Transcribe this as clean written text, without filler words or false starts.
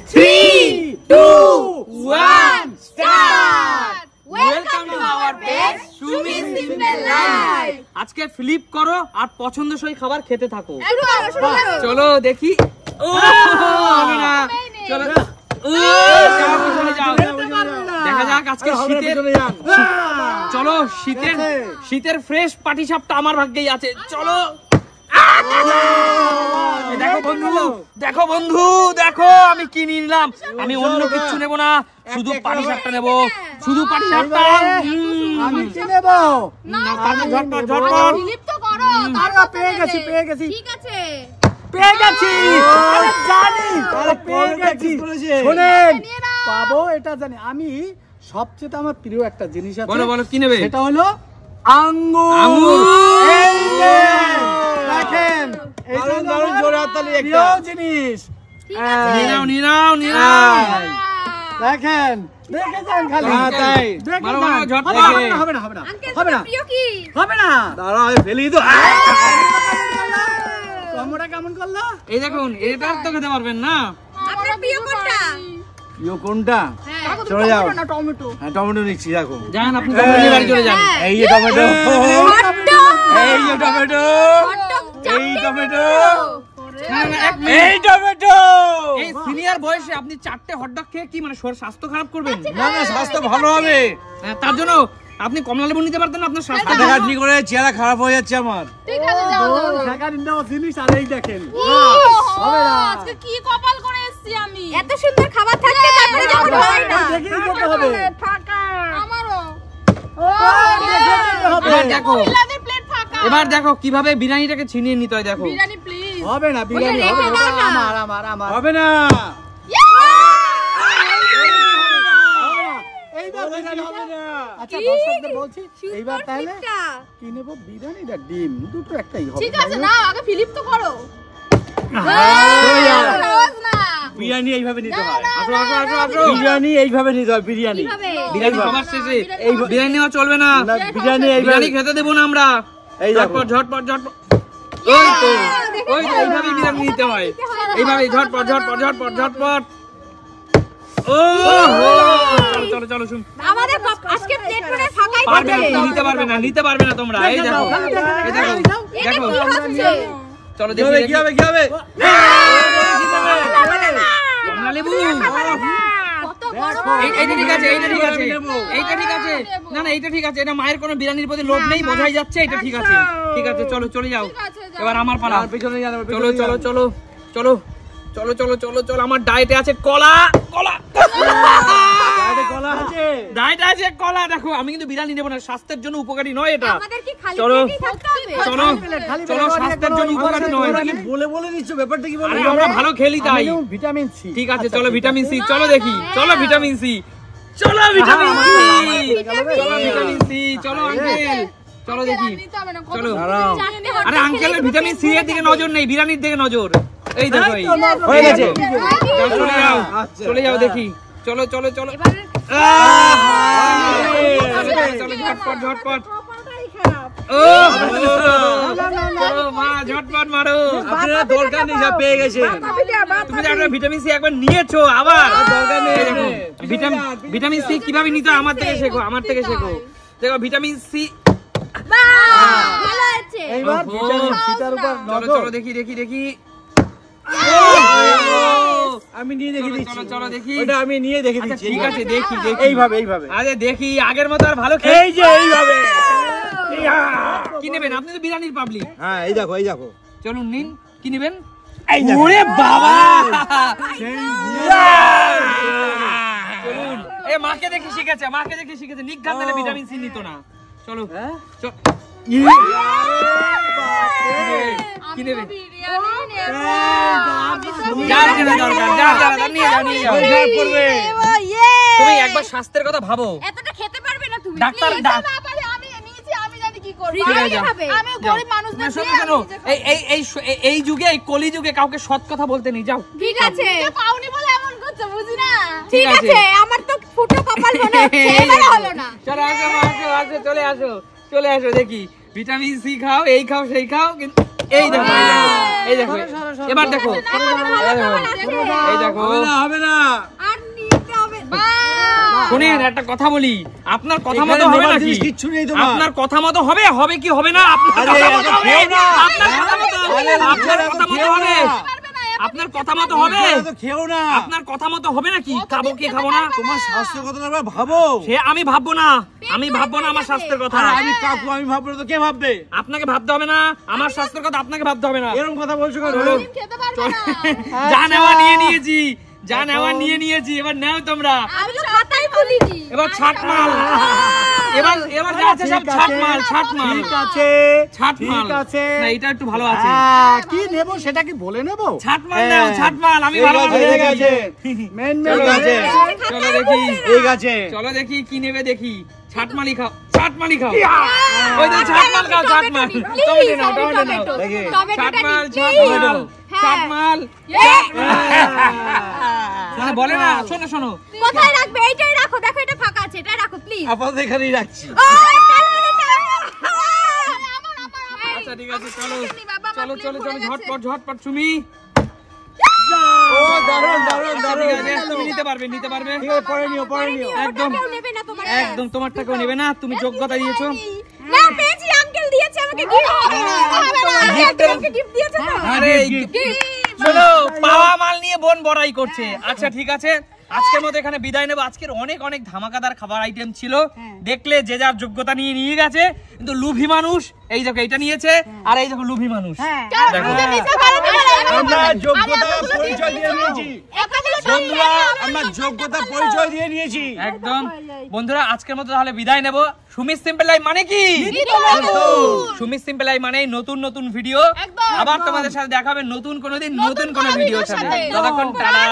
3, 2, 1, start! Welcome to our page, Sumi Simple Life. আজকে flip করো আর পছন্দসই খাবার খেতে থাকো। চলো দেখি। ও না, চলো। দেখা যাক আজকে শীতের ফ্রেশ পাটিসাপটা আমার ভাগ্যেই আছে। চলো দেখো বন্ধু দেখো আমি কি নিলাম। আমি অন্য কিছু নেব না, শুধু পাটিসাপটা নেব, শুধু পাটিসাপটা। আমি কি নেব? ঝটপট পেয়ে গেছি ঠিক আছে পেয়ে গেছি। আরে জানি, আরে পেয়ে গেছি। শুনেন, পাবো এটা জানি। আমি সবচেয়ে আমার প্রিয় একটা জিনিস আছে। বলো কি নেবে? সেটা হলো আঙ্গুর। এই যে দেখেন, এটা দারুণ জোরে হাততালি একটা প্রিয় জিনিস। নিনাও দেখেন, দেখেন খালি। তাই মারো ঝটপট। হবে না হবে না। দাঁড়াও, আমি ফেলি তো। টমেটো কেমন করলো? এই দেখুন, এটা তো খেতে পারবেন না। আপনার প্রিয় কোনটা? প্রিয় কোনটা? চলে যাও। হ্যাঁ, টমেটো নিচ্ছি। দেখো, যান আপনি টমেটো বাড়ি চলে যান। এই যে টমেটো, এই যে টমেটো, এই টমেটো, এই টমেটো। এই সিনিয়র বয়সে আপনি 4টে হটডগ খেয়ে কি মানে স্বাস্থ্য খারাপ করবেন? না না, স্বাস্থ্য ভালো হবে। তার জন্য আপনি কমলা লেবু নিতে পারতেন না, আপনার স্বাস্থ্য দেখা ঠিক করে চেহারা খারাপ হয়ে যাচ্ছে আমার। ঠিক আছে, যাও সেকেন্ড নাও জিনিস আর এই দেখেন। হবে না, আজকে কি কপাল করে এসেছি আমি। এত সুন্দর খাবার থাকতে তারপরে যখন হয় না, দেখেই যেতে হবে। ফাঁকা আমারও। দেখো এবার দেখো কিভাবে বিরিয়ানিটাকে ছিনিয়ে নিতে হয়। দেখো বিরিয়ানি প্লিজ। হবে না, বিরিয়ানি হবে না। আমার হবে না। এইবার বিরিয়ানি হবে না। আচ্ছা, দর্শকদের বলছি, এইবার তাহলে কি নেব? বিরিয়ানি না ডিম, দুটো একটাই হবে। ঠিক আছে, না আগে ফিলিপ তো করো। বিরিয়ানি এইভাবে নিতে হয়। আসো। বিরিয়ানি এইভাবে নিতে হয়। বিরিয়ানি সবার শেষে বিরিয়ানি নেওয়া চলবে না। বিরিয়ানি বিরিয়ানি খেতে দেবো না আমরা। এই ঝটপট। ওই তো এইভাবে বিরিয়ানি নিতে হয়। এইভাবে ঝটপট। ও চলো শুন। আমাদের আজকে প্লেট পুরো ফাঁকাই পারবে থাকে। না, নিতে পারবে না তোমরা। এই দেখো চলো দেখি কি হবে কমলা লেবু। কত বড় এইটা ঠিক আছে। না এইটা ঠিক আছে। এটা মায়ের কোনো বিরিয়ানির প্রতি লোভ নেই, বোঝাই যাচ্ছে। এটা ঠিক আছে। চলো চলে যাও। এবার আমার পালা। চলো আমার ডায়েটে আছে কলা। ডায়েটে আছে কলা। দেখো আমি কিন্তু বিরিয়ানি নেব না, স্বাস্থ্যের জন্য উপকারী নয় এটা। আমাদের কি খালি চলো পেটেই থাকতে হবে? চলো স্বাস্থ্যের জন্য উপকারী নয়। বলে নিচ্ছ ব্যাপারটা কি বলো? আমরা ভালো খেলি তাই। Vitamin C. ঠিক আছে, চলো ভিটামিন সি। চলো দেখি। চলো ভিটামিন সি। চলো আঙ্কেল, চলো দেখি। চলো। আরে আঙ্কেলের ভিটামিন সি এর দিকে নজর নেই, বিরিয়ানির দিকে নজর। এই দেখো হয়ে গেছে। চলে যাও দেখি। চলো ঝটপট। ও মা ঝটপট মারো। আপনারা দরকার নেই, যা পেয়ে গেছে। তুমি যে ভিটামিন সি একবার নিয়েছো, আবার দরকার নেই। ভিটামিন সি কিভাবে নিতে হয় আমার থেকে শেখো। দেখো ভিটামিন সি। ভালো আছে। এইবার ভিটামিন সি তার উপর নজর। চলো দেখি। আমি নিয়ে দেখি দিচ্ছি। চলো দেখি। ওটা আমি নিয়ে দেখি দিচ্ছি। ঠিক আছে, দেখি এইভাবে। আরে দেখি, আগের মতো আর ভালো এই যে এইভাবে। কি নেবেন? আপনি তো বিরিয়ানির পাবলিক। হ্যাঁ, এই দেখো। চলুন নিন, কি নেবেন? ওরে বাবা, চলুন। এ মাকে দেখে শিখেছে। নিঘাত দিলে ভিটামিন সি নিত না। চলো কি নেবে? তুমি একবার স্বাস্থ্যের কথা ভাবো। এতটা খেতে পারবে না তুমি। ডাক্তার আমি জানি কি করব। আমি গরিব মানুষদের এই যুগে, এই কলি যুগে কাউকে সৎ কথা বলতে নেই। যাও। ঠিক আছে, পাউনি বলে এমন করছো, বুঝি না। ঠিক আছে, আমার তো ফুটো কপাল মনে হচ্ছে, এবারে হলো না। চলো চলে আসো দেখি। ভিটামিন সি খাও, এই খাও সেই খাও, কিন্তু এই দেখো এই দেখো এবার দেখো এই দেখো হবে না আর নিতে হবে শুনেন একটা কথা বলি আপনার কথা মতো হবে নাকি কিচ্ছু নেই তোমার আপনার কথা মতো হবে হবে কি হবে না আপনার কথা মতো হবে আপনার কথা মতো হবে আপনার কথা মতো হবে খেও না আপনার কথা মতো হবে নাকি খাবো কি খাবো না তোমার স্বাস্থ্যের কথা না ভাবো সে আমি ভাববো না আমার স্বাস্থ্যের কথা আমি কাকু আমি ভাববো না তো কে ভাববে আপনাকে ভাবতে হবে না আমার স্বাস্থ্যের কথা আপনাকে ভাবতে হবে না এরকম কথা বলছো কেন খেতে পারবে না যা নেওয়া নিয়ে নিয়েছি যা নেওয়া নিয়ে নিয়েছি এবার নাও তোমরা আমি তো খাতাই খুলিনি এবার ছাট মাল এবার যা আছে সব ছাট মাল ঠিক আছে ছাট মাল ঠিক আছে না এটা একটু ভালো আছে কি নেব সেটা কি বলে নেব ছাট মাল নাও ছাট মাল আমি ভালো ঠিক আছে মেন ঠিক আছে চলো দেখি ঠিক আছে চলো দেখি কি নেবে দেখি ছাটমালি খাও ওই যে ছাটমাল খাও ছাটমাল টমেটো নাও টমেটো নাও দেখি ছাটমাল ছাটমাল বলে না শোনো শোনো কোথায় রাখবে এইটাই রাখো দেখো এটা ফাঁকা আছে এটা রাখো প্লিজ আপাতত এখানেই রাখছি আচ্ছা ঠিক আছে চলো চলো চলো চলো ঝটপট তুমি ও দারুণ দারুণ দারুণ তুমি নিতে পারবে ঠিক আছে পরে নিও একদম নেবে না তোমার একদম তোমারটাকেও নেবে না তুমি যোগ্যতা দিয়েছো না পেয়েছি আঙ্কেল দিয়েছে আমাকে গিফট হবে না আমাকে গিফট দিয়েছে তো আরে শোনো পাওয়া মাল নিয়ে বোন বড়াই করছে আচ্ছা ঠিক আছে আজকের মতো এখানে বিদায় নেব আজকের অনেক অনেক ধামাকাদার খাবার আইটেম ছিল দেখলে যে যার যোগ্যতা নিয়ে গেছে কিন্তু লুভি মানুষ এই দেখো এটা নিয়েছে আর এই দেখো লুভি মানুষ দেখো আমরা যোগ্যতা পরিচয় দিয়ে নিয়েছি বন্ধুরা আমরা যোগ্যতা পরিচয় দিয়ে নিয়েছি একদম বন্ধুরা আজকের মতো তাহলে বিদায় নেব সুমিত সিম্পল লাইফ মানে কি সুমিত সিম্পল লাইফ মানে নতুন নতুন ভিডিও আবার তোমাদের সাথে দেখা হবে নতুন কোনো দিন নতুন কোনো ভিডিওর সাথে ততক্ষণ টাটা